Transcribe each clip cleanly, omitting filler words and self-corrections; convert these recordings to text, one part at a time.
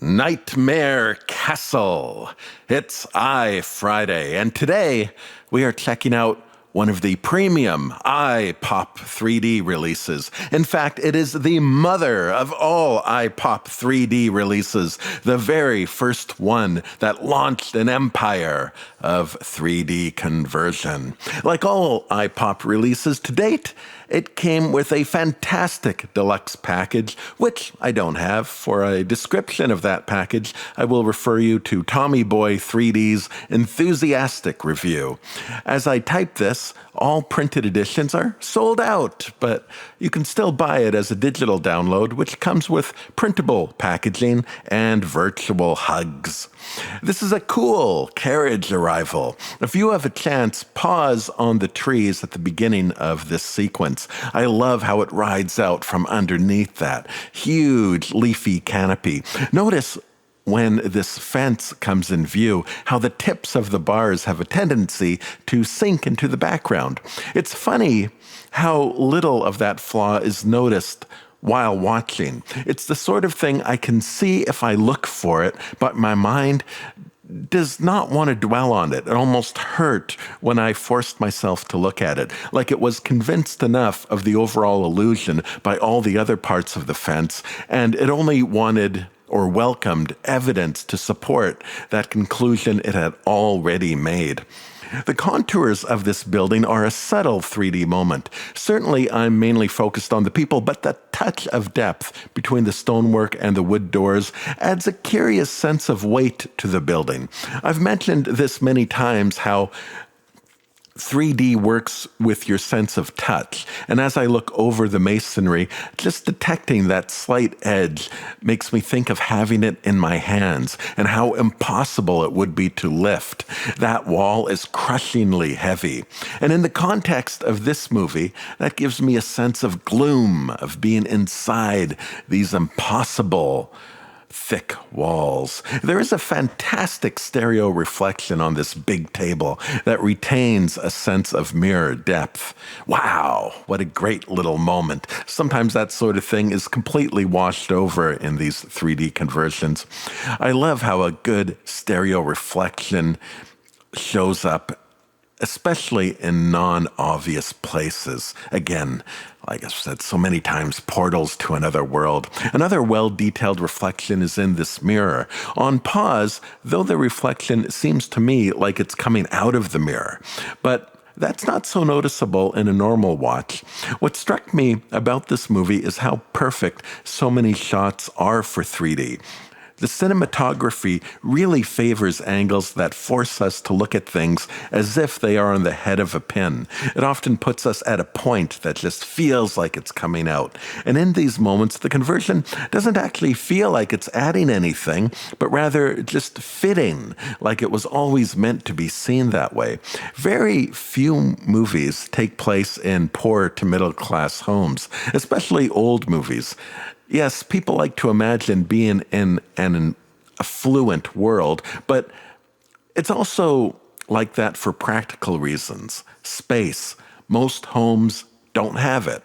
Nightmare Castle. It's Friday, and today we are checking out one of the premium iPop 3D releases. In fact, it is the mother of all iPop 3D releases, the very first one that launched an empire of 3D conversion. Like all iPop releases to date, it came with a fantastic deluxe package, which I don't have. For a description of that package, I will refer you to Tommy Boy 3D's enthusiastic review. As I type this, all printed editions are sold out, but you can still buy it as a digital download, which comes with printable packaging and virtual hugs. This is a cool carriage arrival. If you have a chance, pause on the trees at the beginning of this sequence. I love how it rides out from underneath that huge leafy canopy. Notice when this fence comes in view, how the tips of the bars have a tendency to sink into the background. It's funny how little of that flaw is noticed while watching. It's the sort of thing I can see if I look for it, but my mind does not want to dwell on it. It almost hurt when I forced myself to look at it, like it was convinced enough of the overall illusion by all the other parts of the fence, and it only wanted or welcomed evidence to support that conclusion it had already made. The contours of this building are a subtle 3D moment. Certainly, I'm mainly focused on the people, but the touch of depth between the stonework and the wood doors adds a curious sense of weight to the building. I've mentioned this many times, how 3D works with your sense of touch. And as I look over the masonry, just detecting that slight edge makes me think of having it in my hands and how impossible it would be to lift. That wall is crushingly heavy. And in the context of this movie, that gives me a sense of gloom, of being inside these impossible thick walls. There is a fantastic stereo reflection on this big table that retains a sense of mirror depth. Wow, what a great little moment. Sometimes that sort of thing is completely washed over in these 3D conversions. I love how a good stereo reflection shows up, especially in non-obvious places. Again, like I've said so many times, portals to another world. Another well-detailed reflection is in this mirror. On pause, though the reflection seems to me like it's coming out of the mirror, but that's not so noticeable in a normal watch. What struck me about this movie is how perfect so many shots are for 3D. The cinematography really favors angles that force us to look at things as if they are on the head of a pin. It often puts us at a point that just feels like it's coming out. And in these moments, the conversion doesn't actually feel like it's adding anything, but rather just fitting, like it was always meant to be seen that way. Very few movies take place in poor to middle class homes, especially old movies. Yes, people like to imagine being in an affluent world, but it's also like that for practical reasons. Space. Most homes don't have it.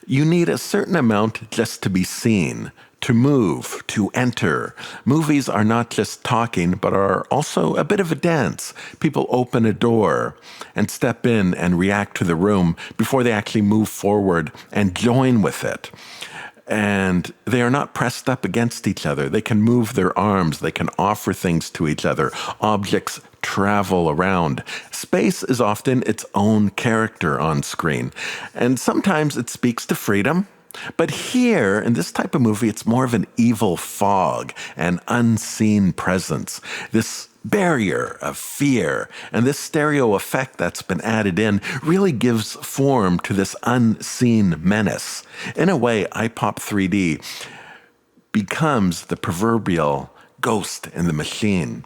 You need a certain amount just to be seen, to move, to enter. Movies are not just talking, but are also a bit of a dance. People open a door and step in and react to the room before they actually move forward and join with it. And they are not pressed up against each other. They can move their arms. They can offer things to each other. Objects travel around. Space is often its own character on screen. And sometimes it speaks to freedom. But here, in this type of movie, it's more of an evil fog, an unseen presence. This barrier of fear and this stereo effect that's been added in really gives form to this unseen menace. In a way, iPop 3D becomes the proverbial ghost in the machine.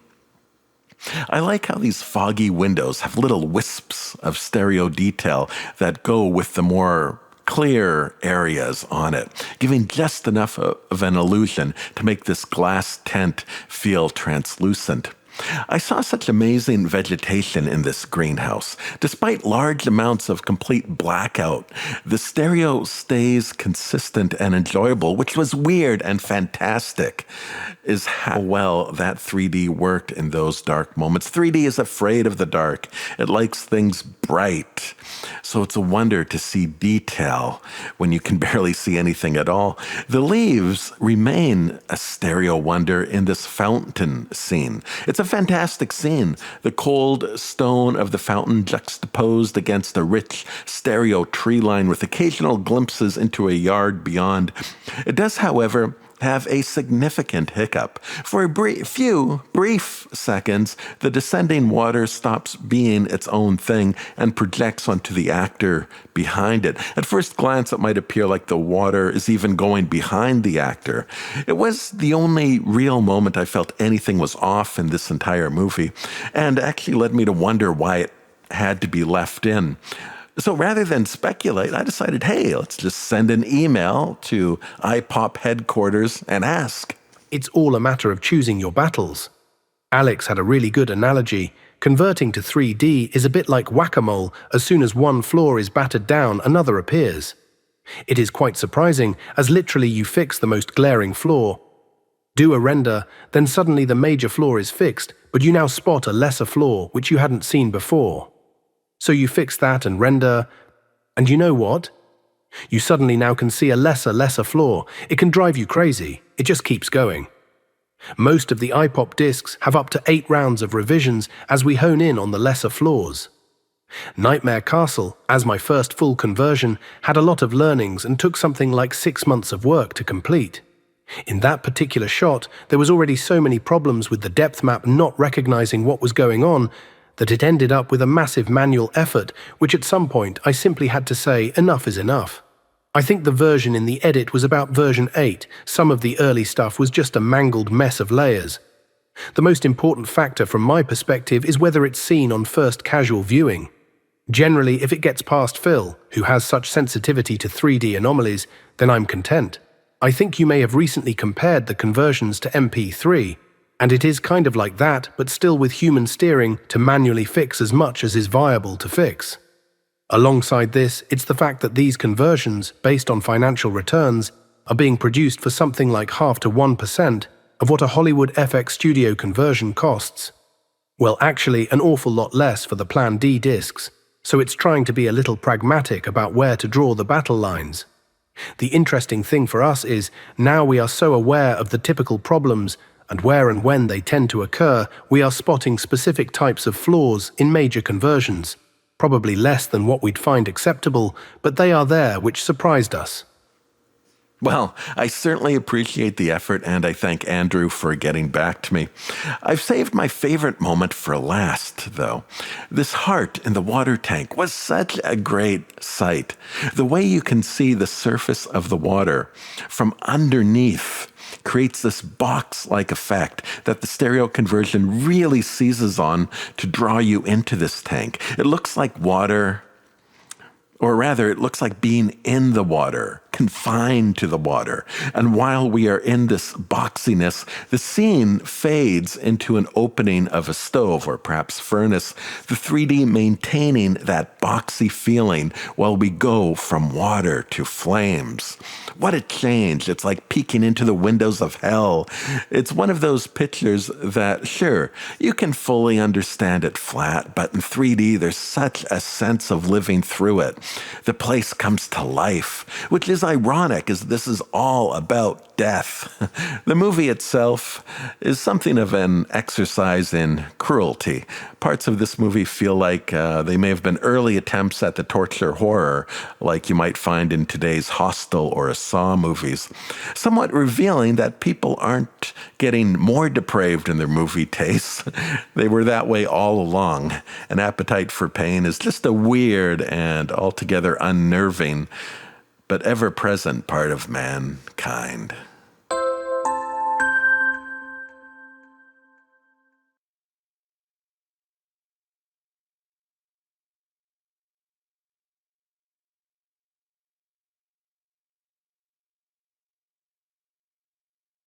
I like how these foggy windows have little wisps of stereo detail that go with the more clear areas on it, giving just enough of an illusion to make this glass tent feel translucent. I saw such amazing vegetation in this greenhouse. Despite large amounts of complete blackout, the stereo stays consistent and enjoyable, which was weird and fantastic, is how well that 3D worked in those dark moments. 3D is afraid of the dark. It likes things bright. So it's a wonder to see detail when you can barely see anything at all. The leaves remain a stereo wonder in this fountain scene. It's a fantastic scene. The cold stone of the fountain juxtaposed against a rich stereo tree line with occasional glimpses into a yard beyond. It does, however, have a significant hiccup. For a few brief seconds, the descending water stops being its own thing and projects onto the actor behind it. At first glance, it might appear like the water is even going behind the actor. It was the only real moment I felt anything was off in this entire movie, and actually led me to wonder why it had to be left in. So rather than speculate, I decided, hey, let's just send an email to IPOP headquarters and ask. It's all a matter of choosing your battles. Alex had a really good analogy. Converting to 3D is a bit like whack-a-mole. As soon as one floor is battered down, another appears. It is quite surprising, as literally you fix the most glaring flaw. Do a render, then suddenly the major flaw is fixed, but you now spot a lesser flaw which you hadn't seen before. So you fix that and render, and you know what? You suddenly now can see a lesser flaw. It can drive you crazy. It just keeps going. Most of the IPOP discs have up to 8 rounds of revisions as we hone in on the lesser flaws. Nightmare Castle, as my first full conversion, had a lot of learnings and took something like 6 months of work to complete. In that particular shot, there was already so many problems with the depth map not recognizing what was going on that it ended up with a massive manual effort, which at some point I simply had to say, enough is enough. I think the version in the edit was about version 8. Some of the early stuff was just a mangled mess of layers. The most important factor from my perspective is whether it's seen on first casual viewing. Generally, if it gets past Phil, who has such sensitivity to 3D anomalies, then I'm content. I think you may have recently compared the conversions to MP3, and it is kind of like that, but still with human steering to manually fix as much as is viable to fix. Alongside this, it's the fact that these conversions, based on financial returns, are being produced for something like 0.5 to 1% of what a Hollywood FX studio conversion costs. Well, actually, an awful lot less for the Plan D discs, so it's trying to be a little pragmatic about where to draw the battle lines. The interesting thing for us is, now we are so aware of the typical problems and where and when they tend to occur, we are spotting specific types of flaws in major conversions. Probably less than what we'd find acceptable, but they are there, which surprised us. Well, I certainly appreciate the effort, and I thank Andrew for getting back to me. I've saved my favorite moment for last, though. This heart in the water tank was such a great sight. The way you can see the surface of the water from underneath creates this box-like effect that the stereo conversion really seizes on to draw you into this tank. It looks like water, or rather, it looks like being in the water, confined to the water. And while we are in this boxiness, the scene fades into an opening of a stove or perhaps furnace, the 3D maintaining that boxy feeling while we go from water to flames. What a change. It's like peeking into the windows of hell. It's one of those pictures that, sure, you can fully understand it flat, but in 3D, there's such a sense of living through it. The place comes to life, which is ironic, as this is all about death. The movie itself is something of an exercise in cruelty. Parts of this movie feel like they may have been early attempts at the torture horror, like you might find in today's Hostel or Saw movies, somewhat revealing that people aren't getting more depraved in their movie tastes. They were that way all along. An appetite for pain is just a weird and altogether unnerving, but ever-present part of mankind.